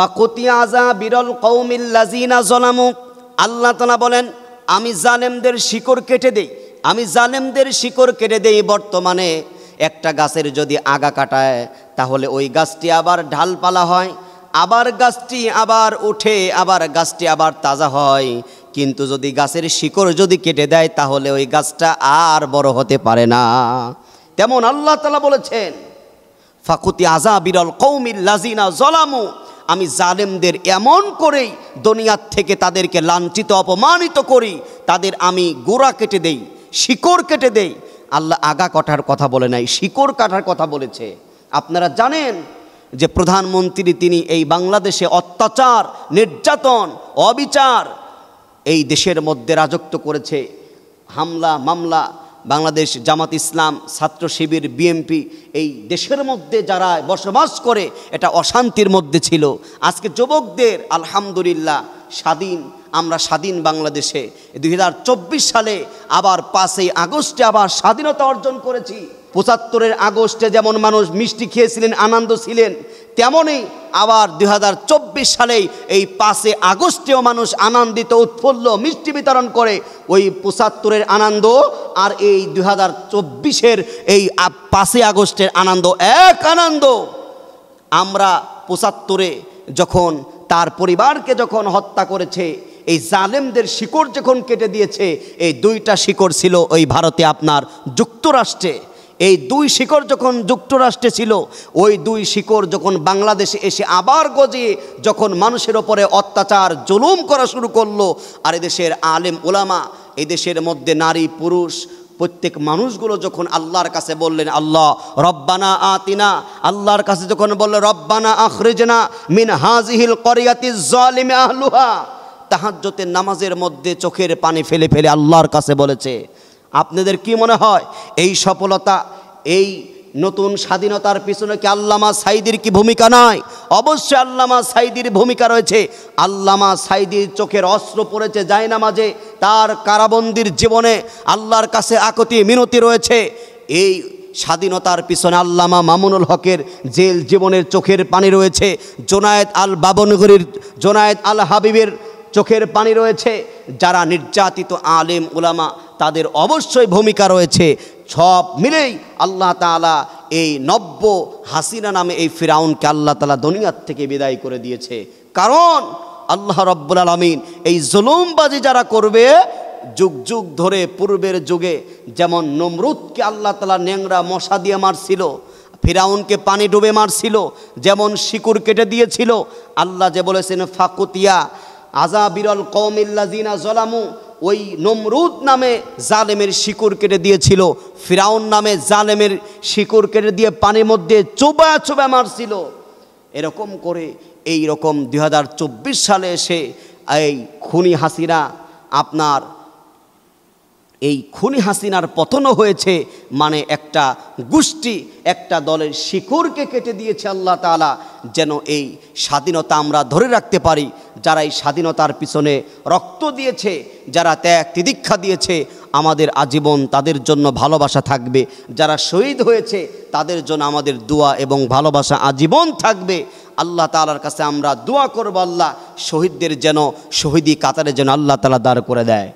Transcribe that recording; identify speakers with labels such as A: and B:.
A: ফাকুতিয়া আযাবিরল কওমিল্লাযিনা যালামু, আল্লাহ তাআলা বলেন আমি জালেমদের শিকড় কেটে দেই, আমি জালেমদের শিকড় কেটে দেই। বর্তমানে একটা গাছের যদি আগা কাটায় তাহলে ওই গাছটি আবার ঢালপালা হয়, আবার গাছটি আবার উঠে, আবার গাছটি আবার তাজা হয়। কিন্তু যদি গাছের শিকড় যদি কেটে দেয় তাহলে ওই গাছটা আর বড় হতে পারে না। তেমন আল্লাহ তাআলা বলেছেন ফাকুতিয়া আযাবিরল কওমিল্লাযিনা যালামু, আমি জালেমদের এমন করেই দুনিয়ার থেকে তাদেরকে লাঞ্ছিত অপমানিত করি, তাদের আমি গোড়া কেটে দেই, শিকড় কেটে দেই। আল্লাহ আগা কাটার কথা বলে নাই, শিকড় কাটার কথা বলেছে। আপনারা জানেন যে প্রধানমন্ত্রী তিনি এই বাংলাদেশে অত্যাচার, নির্যাতন, অবিচার এই দেশের মধ্যে রাজত্ব করেছে। হামলা মামলা, বাংলাদেশ জামাত ইসলাম, ছাত্র শিবির, বিএমপি এই দেশের মধ্যে যারা বসবাস করে এটা অশান্তির মধ্যে ছিল। আজকে যুবকদের আলহামদুলিল্লাহ স্বাধীন, আমরা স্বাধীন বাংলাদেশে 2024 সালে আবার 5ই আগস্টে আবার স্বাধীনতা অর্জন করেছি। 75-এর আগস্টে যেমন মানুষ মিষ্টি খেয়েছিলেন, আনন্দ ছিলেন, তেমনই আবার 2024 সালে এই 5 আগস্টেও মানুষ আনন্দিত, উৎফুল্ল, মিষ্টি বিতরণ করে। ওই 75-এর আনন্দ আর এই 2024-এর এই 5 আগস্টের আনন্দ এক আনন্দ। আমরা 75-এ যখন তার পরিবারকে যখন হত্যা করেছে, এই জালেমদের শিকড় যখন কেটে দিয়েছে, এই 2টা শিকড় ছিল ওই ভারতে আপনার যুক্তরাষ্ট্রে। এই 2 শিকড় যখন যুক্তরাষ্ট্রে ছিল, ওই 2 শিকড় যখন বাংলাদেশে এসে আবার গজিয়ে যখন মানুষের ওপরে অত্যাচার জুলুম করা শুরু করলো, আর এদেশের আলেম ওলামা, এই দেশের মধ্যে নারী পুরুষ প্রত্যেক মানুষগুলো যখন আল্লাহর কাছে বললেন আল্লাহ রব্বানা আতিনা, আল্লাহর কাছে যখন বললেন রব্বানা আখরিজনা মিন হাযিহিল ক্বরিয়াতিজ যালিমি আহলুহা, তাহাজ্জুদের নামাজের মধ্যে চোখের পানি ফেলে ফেলে আল্লাহর কাছে বলেছে। আপনাদের কি মনে হয় এই সফলতা, এই নতুন স্বাধীনতার পিছনে কি আল্লামা সাঈদীর কি ভূমিকা নাই? অবশ্যই আল্লামা সাঈদীর ভূমিকা রয়েছে। আল্লামা সাঈদীর চোখের অস্ত্র পড়েছে জায়নামাজে, তার কারাবন্দির জীবনে আল্লাহর কাছে আকুতি মিনতি রয়েছে। এই স্বাধীনতার পিছনে আল্লামা মামুনুল হকের জেল জীবনের চোখের পানি রয়েছে, জোনায়েদ আল বাবনগরীর, জোনায়েদ আল হাবিবের চোখের পানি রয়েছে। যারা নির্যাতিত আলেম উলামা তাদের অবশ্যই ভূমিকা রয়েছে। সব মিলেই আল্লাহ তাআলা এই নব্য হাসিনা নামে এই ফিরাউনকে আল্লাহ তাআলা দুনিয়ার থেকে বিদায় করে দিয়েছে। কারণ আল্লাহ রাব্বুল আলামিন এই জুলুমবাজি যারা করবে, যুগ যুগ ধরে পূর্বের যুগে যেমন নমরুদকে আল্লাহ তাআলা ন্যাংরা মশা দিয়ে মারছিল, ফিরাউনকে পানি ডুবে মারছিল, যেমন শিকড় কেটে দিয়েছিল, আল্লাহ যে বলেছেন ফাকুতিয়া আযাবিরল কওমিল্লাযিনা যালামু, ওই নমরুদ নামে জালেমের শিকড় কেটে দিয়েছিল, ফিরাউন নামে জালেমের শিকড় কেটে দিয়ে পানির মধ্যে চোবা চোবা মারছিল। এরকম করে এই রকম 2024 সালে এসে এই খুনি হাসিনা, আপনার এই খুনি হাসিনার পতনও হয়েছে। মানে একটা গোষ্ঠী, একটা দলের শিকড়কে কেটে দিয়েছে আল্লাহ তাআলা, যেন এই স্বাধীনতা আমরা ধরে রাখতে পারি। যারা এই স্বাধীনতার পিছনে রক্ত দিয়েছে, যারা ত্যাগ তিতিক্ষা দিয়েছে, আমাদের আজীবন তাদের জন্য ভালোবাসা থাকবে। যারা শহীদ হয়েছে তাদের জন্য আমাদের দোয়া এবং ভালোবাসা আজীবন থাকবে। আল্লাহ তাআলার কাছে আমরা দোয়া করব, আল্লাহ শহীদদের যেন শহীদি কাতারে যেন আল্লাহ তাআলা দাঁড় করে দেয়।